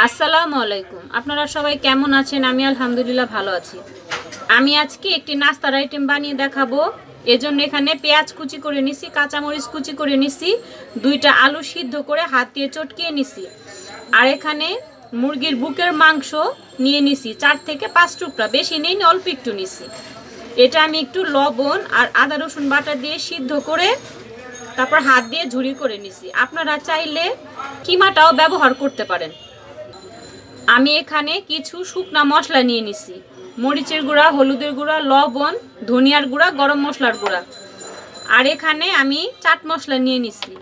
আসসালামু আলাইকুম। আপনারা সবাই কেমন আছেন? আমি আলহামদুলিল্লাহ ভালো আছি। আমি আজকে একটি নাস্তার আইটেম বানিয়ে দেখাবো। এজন্য এখানে পেঁয়াজ কুচি করে নিছি, কাঁচামরিচ কুচি করে নিছি, 2টা আলু সিদ্ধ করে হাত দিয়ে চটকিয়ে নিছি। আর এখানে মুরগির বুকের মাংস নিয়ে নিছি 4 থেকে 5 টুকরা, বেশি নেই, অল্প একটু নিছি। এটা আমি একটু লবণ আর আদা রসুন বাটা দিয়ে সিদ্ধ করে তারপর হাত দিয়ে ঝুরি করে নিছি। আপনারা চাইলে কিমাটাও ব্যবহার করতে পারেন। আমি এখানে কিছু শুকনা মশলা নিয়ে নিছি, মরিচের গুঁড়া, হলুদের গুঁড়া, লবণ, ধনিয়ার গুঁড়া, গরম মশলার গুঁড়া। আর এখানে আমি চাট মশলা নিয়ে নিছি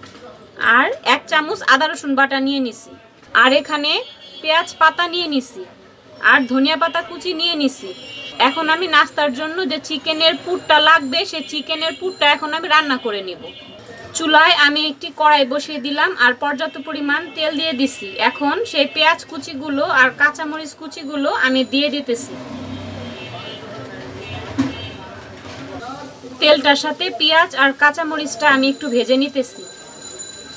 আর 1 চামচ আদা রসুন বাটা নিয়ে নিছি। আর এখানে পেঁয়াজ পাতা নিয়ে নিছি আর ধনিয়া পাতা কুচি নিয়ে নিছি। এখন আমি নাস্তার জন্য যে চিকেনের পুরটা লাগবে সেই চিকেনের পুরটা এখন আমি রান্না করে নিব। চুলায় আমি একটি কড়াই বসিয়ে দিলাম আর পর্যাপ্ত পরিমাণ তেল দিয়ে দিছি। এখন সেই পেঁয়াজ কুচিগুলো আর কাঁচামরিচ কুচিগুলো আমি দিয়ে দিতেছি। তেলটার সাথে পেঁয়াজ আর কাঁচামরিচটা আমি একটু ভেজে নিতেছি।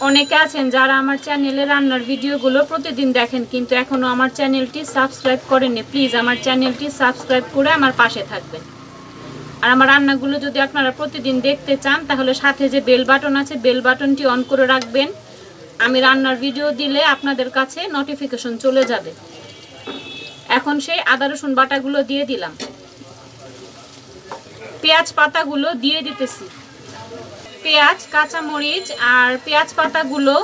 অনেকে আছেন যারা আমার চ্যানেলে রান্নার ভিডিওগুলো প্রতিদিন দেখেন কিন্তু এখনও আমার চ্যানেলটি সাবস্ক্রাইব করেননি। প্লিজ আমার চ্যানেলটি সাবস্ক্রাইব করে আমার পাশে থাকবেন। আর আমার রান্নাগুলো যদি আপনারা প্রতিদিন দেখতে চান তাহলে সাথে যে বেল বাটন আছে বেল বাটনটি অন করে রাখবেন। আমি রান্নার ভিডিও দিলে আপনাদের কাছে নোটিফিকেশন চলে যাবে। এখন সেই আদা রসুন বাটাগুলো দিয়ে দিলাম, পেঁয়াজ পাতাগুলো দিয়ে দিতেছি। পেঁয়াজ, কাঁচামরিচ আর পেঁয়াজ পাতাগুলো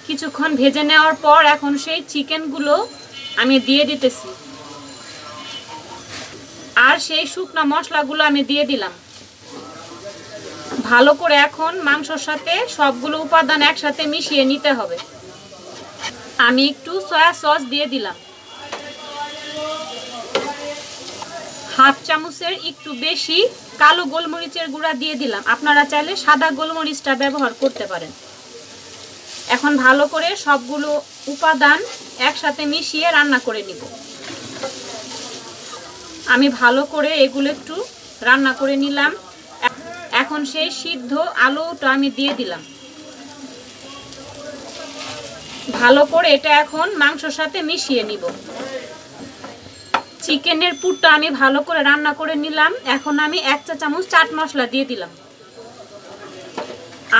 কিছুক্ষণ ভেজে নেওয়ার পর এখন সেই চিকেনগুলো আমি দিয়ে দিতেছি আর সেই শুকনা মশলাগুলো আমি দিয়ে দিলাম। ভালো করে এখন মাংসর সাথে সবগুলো উপাদান একসাথে মিশিয়ে নিতে হবে। আমি একটু সয়া সস দিয়ে দিলাম, 1/2 চামচের একটু বেশি কালো গোলমরিচের গুঁড়া দিয়ে দিলাম। আপনারা চাইলে সাদা গোলমরিচটা ব্যবহার করতে পারেন। এখন ভালো করে সবগুলো উপাদান একসাথে মিশিয়ে রান্না করে নিব। আমি ভালো করে এগুলো একটু রান্না করে নিলাম। এখন সেই সিদ্ধ আলুটা আমি দিয়ে দিলাম। ভালো করে এটা এখন মাংসর সাথে মিশিয়ে নিব। চিকেনের পুরটা আমি ভালো করে রান্না করে নিলাম। এখন আমি 1 চা চামচ চাট মশলা দিয়ে দিলাম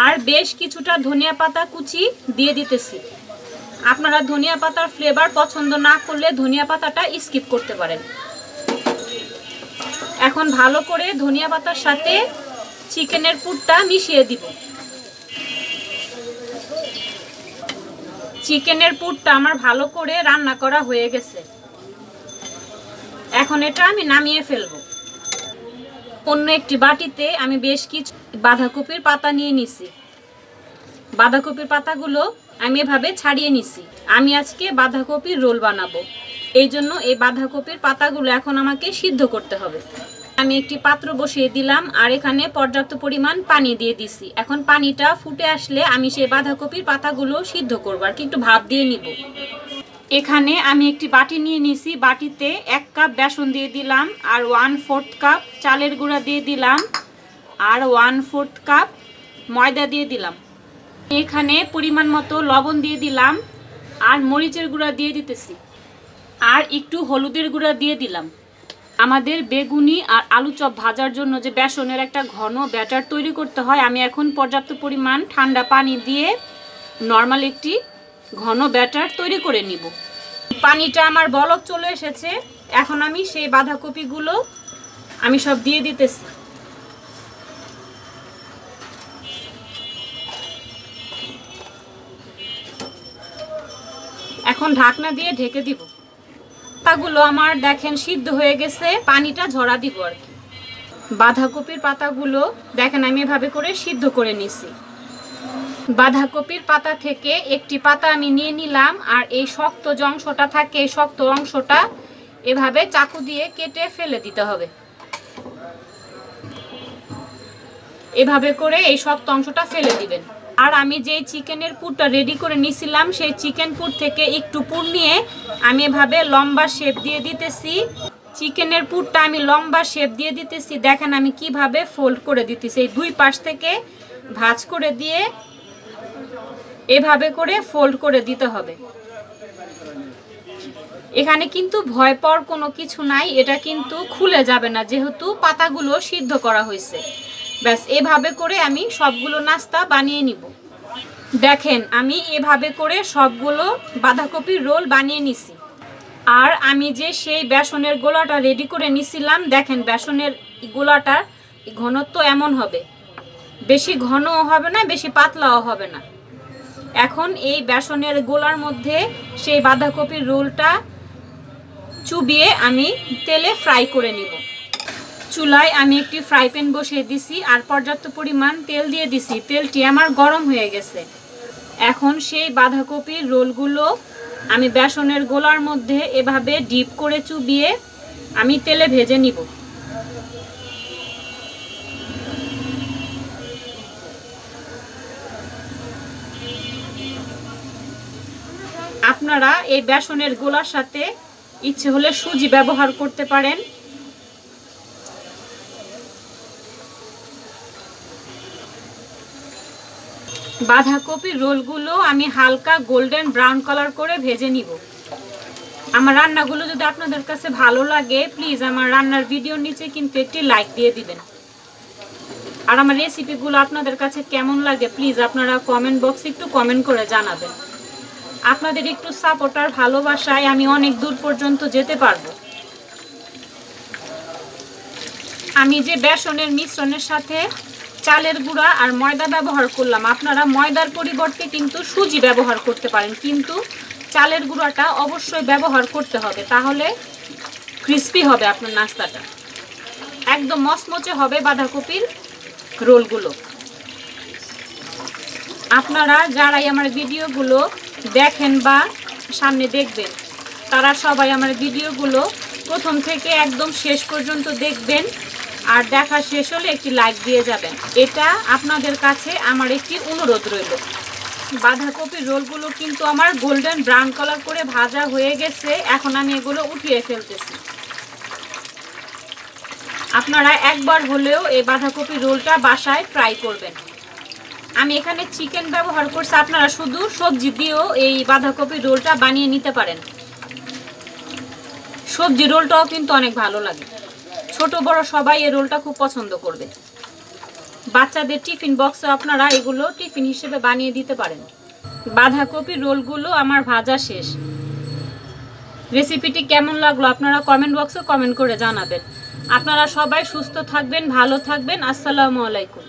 আর বেশ কিছুটা ধনিয়া পাতা কুচি দিয়ে দিতেছি। আপনারা ধনিয়া পাতার ফ্লেভার পছন্দ না করলে ধনিয়া পাতাটা স্কিপ করতে পারেন। এখন ভালো করে ধনিয়া পাতার সাথে চিকেনের পুরটা মিশিয়ে দিব। চিকেনের পুরটা আমার ভালো করে রান্না করা হয়ে গেছে। এখন এটা আমি নামিয়ে ফেলবো। অন্য একটি বাটিতে আমি বেশ কিছু বাঁধাকপির পাতা নিয়ে নিছি। বাঁধাকপির পাতাগুলো আমি এভাবে ছাড়িয়ে নিছি। আমি আজকে বাঁধাকপির রোল বানাবো, এই জন্য এই বাঁধাকপির পাতাগুলো এখন আমাকে সিদ্ধ করতে হবে। আমি একটি পাত্র বসিয়ে দিলাম আর এখানে পর্যাপ্ত পরিমাণ পানি দিয়ে দিছি। এখন পানিটা ফুটে আসলে আমি সেই বাঁধাকপির পাতাগুলো সিদ্ধ করব আর কি একটু ভাপ দিয়ে নিব। এখানে আমি একটি বাটি নিয়ে নিছি। বাটিতে 1 কাপ বেসন দিয়ে দিলাম আর 1/4 কাপ চালের গুঁড়া দিয়ে দিলাম আর 1/4 কাপ ময়দা দিয়ে দিলাম। এখানে পরিমাণ মতো লবণ দিয়ে দিলাম আর মরিচের গুঁড়া দিয়ে দিতেছি আর একটু হলুদের গুঁড়া দিয়ে দিলাম। আমাদের বেগুনি আর আলু চপ ভাজার জন্য যে বেসনের একটা ঘন ব্যাটার তৈরি করতে হয়, আমি এখন পর্যাপ্ত পরিমাণ ঠান্ডা পানি দিয়ে নর্মাল একটি ঘন ব্যাটার তৈরি করে নিব। পানিটা আমার বলক চলে এসেছে। এখন আমি সেই বাঁধাকপিগুলো আমি সব দিয়ে দিতেছি। এখন ঢাকনা দিয়ে ঢেকে দিব। পাতাগুলো আমার দেখেন সিদ্ধ হয়ে গেছে, পানিটা ঝরা দিব আর কি। বাঁধাকপির পাতাগুলো দেখেন আমি এভাবে করে সিদ্ধ করে নিছি। বাঁধাকপির পাতা থেকে একটি পাতা আমি নিয়ে নিলাম আর এই শক্ত যে অংশটা থাকে এই শক্ত অংশটা এভাবে চাকু দিয়ে কেটে ফেলে দিতে হবে। এভাবে করে এই শক্ত অংশটা ফেলে দিবেন। আর আমি যে চিকেনের পুরটা রেডি করে নিয়েছিলাম সেই চিকেন পুর থেকে একটু পুর নিয়ে আমি এভাবে লম্বা শেপ দিয়ে দিতেছি। চিকেনের পুরটা আমি লম্বা শেপ দিয়ে দিতেছি। দেখেন আমি কিভাবে ফোল্ড করে দিতেছি। এই 2 পাশ থেকে ভাঁজ করে দিয়ে এভাবে করে ফোল্ড করে দিতে হবে। এখানে কিন্তু ভয় পাওয়ার কোনো কিছু নাই, এটা কিন্তু খুলে যাবে না যেহেতু পাতাগুলো সিদ্ধ করা হয়েছে। ব্যাস এভাবে করে আমি সবগুলো নাস্তা বানিয়ে নিব। দেখেন আমি এভাবে করে সবগুলো বাঁধাকপির রোল বানিয়ে নিছি। আর আমি যে সেই বেসনের গোলাটা রেডি করে নিছিলাম, দেখেন বেসনের গোলাটার ঘনত্ব এমন হবে, বেশি ঘনও হবে না বেশি পাতলাও হবে না। এখন এই বেসনের গোলার মধ্যে সেই বাঁধাকপির রোলটা চুবিয়ে আমি তেলে ফ্রাই করে নিব। চুলায় আমি একটি ফ্রাই প্যান বসিয়ে দিছি আর পর্যাপ্ত পরিমাণ তেল দিয়ে দিছি। তেলটি আমার গরম হয়ে গেছে। এখন সেই বাঁধাকপির রোলগুলো আমি বেসনের গোলার মধ্যে এভাবে ডিপ করে চুবিয়ে আমি তেলে ভেজে নিব। আপনারা এই বেসনের গোলার সাথে ইচ্ছে হলে সুজি ব্যবহার করতে পারেন। বাঁধাকপির রোলগুলো আমি হালকা গোল্ডেন ব্রাউন কালার করে ভেজে নিব। আমার রান্নাগুলো যদি আপনাদের কাছে ভালো লাগে প্লিজ আমার রান্নার ভিডিওর নিচে কিন্তু একটি লাইক দিয়ে দিবেন। আর আমার রেসিপিগুলো আপনাদের কাছে কেমন লাগে প্লিজ আপনারা কমেন্ট বক্সে একটু কমেন্ট করে জানাবেন। আপনাদের একটু সাপোর্ট আর ভালোবাসায় আমি অনেক দূর পর্যন্ত যেতে পারবো। আমি যে বেসনের মিশ্রণের সাথে চালের গুঁড়া আর ময়দা ব্যবহার করলাম, আপনারা ময়দার পরিবর্তে কিন্তু সুজি ব্যবহার করতে পারেন, কিন্তু চালের গুঁড়াটা অবশ্যই ব্যবহার করতে হবে, তাহলে ক্রিস্পি হবে আপনার নাস্তাটা, একদম মচমচে হবে বাঁধাকপির রোলগুলো। আপনারা যারাই আমার ভিডিওগুলো দেখেন বা সামনে দেখবেন তারা সবাই আমার ভিডিওগুলো প্রথম থেকে একদম শেষ পর্যন্ত দেখবেন আর দেখা শেষ হলে একটি লাইক দিয়ে যাবেন। এটা আপনাদের কাছে আমার একটি অনুরোধ রইল। বাঁধাকপির রোলগুলো কিন্তু আমার গোল্ডেন ব্রাউন কালার করে ভাজা হয়ে গেছে। এখন আমি এগুলো উঠিয়ে ফেলতেছি। আপনারা একবার হলেও এই বাঁধাকপির রোলটা বাসায় ট্রাই করবেন। আমি এখানে চিকেন ব্যবহার করছি, আপনারা শুধু সবজি দিয়েও এই বাঁধাকপির রোলটা বানিয়ে নিতে পারেন। সবজি রোলটাও কিন্তু অনেক ভালো লাগে, ছোট বড় সবাই এই রোলটা খুব পছন্দ করবে। বাচ্চাদের টিফিন বক্সে আপনারা এগুলো টিফিন হিসেবে বানিয়ে দিতে পারেন। বাঁধাকপির রোলগুলো আমার ভাজা শেষ। রেসিপিটি কেমন লাগলো আপনারা কমেন্ট বক্সে কমেন্ট করে জানাবেন। আপনারা সবাই সুস্থ থাকবেন, ভালো থাকবেন। আসসালামু আলাইকুম।